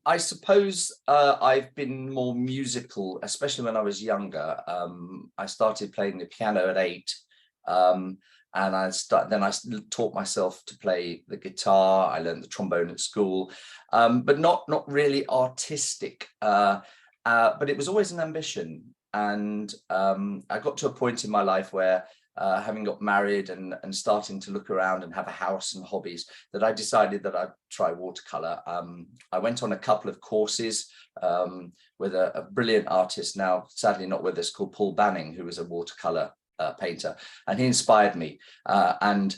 I suppose I've been more musical, especially when I was younger. I started playing the piano at 8, um, and then I taught myself to play the guitar. I learned the trombone at school, but not really artistic. But it was always an ambition, and I got to a point in my life where, having got married and starting to look around and have a house and hobbies, that I decided that I'd try watercolor. I went on a couple of courses with a brilliant artist, now sadly not with us, called Paul Banning, who was a watercolor painter, and he inspired me. And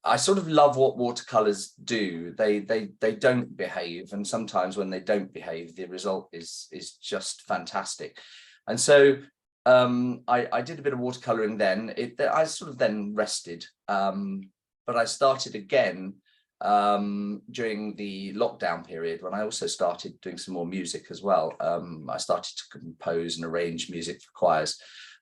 I sort of love what watercolors do. They don't behave, and sometimes when they don't behave, the result is just fantastic. And so I did a bit of watercoloring then. I sort of then rested, but I started again during the lockdown period, when I also started doing some more music as well. I started to compose and arrange music for choirs,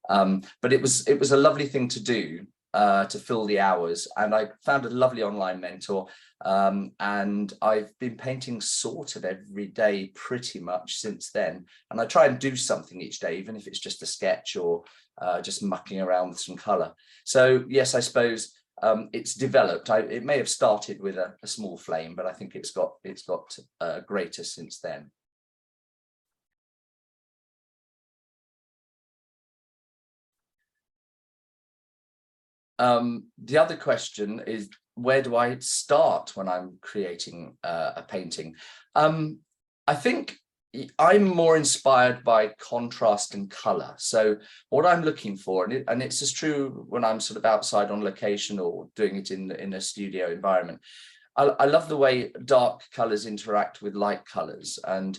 but it was a lovely thing to do, to fill the hours, and I found a lovely online mentor, and I've been painting sort of every day pretty much since then. And I try and do something each day, even if it's just a sketch or just mucking around with some color. So yes, I suppose it's developed. It may have started with a small flame, but I think it's got greater since then. The other question is, where do I start when I'm creating a painting? I think I'm more inspired by contrast and color. So what I'm looking for, and it's as true when I'm sort of outside on location or doing it in a studio environment, I love the way dark colors interact with light colors. And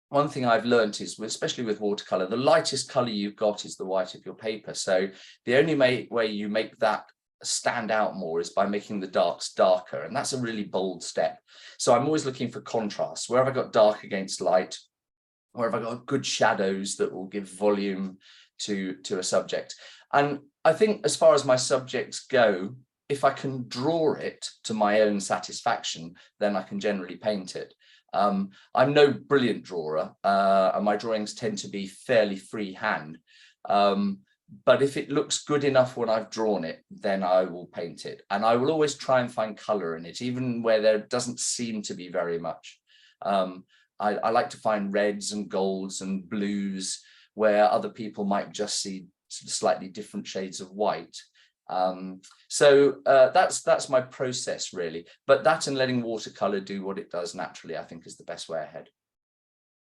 one thing I've learned is, especially with watercolor, the lightest color you've got is the white of your paper. So the only way you make that stand out more is by making the darks darker, and that's a really bold step. So I'm always looking for contrast. Where have I got dark against light? Where have I got good shadows that will give volume to a subject? And I think, as far as my subjects go, if I can draw it to my own satisfaction, then I can generally paint it. I'm no brilliant drawer, and my drawings tend to be fairly freehand. But if it looks good enough when I've drawn it, then I will paint it. And I will always try and find color in it, even where there doesn't seem to be very much. I like to find reds and golds and blues where other people might just see slightly different shades of white. So that's my process, really. But that, and letting watercolor do what it does naturally, I think, is the best way ahead.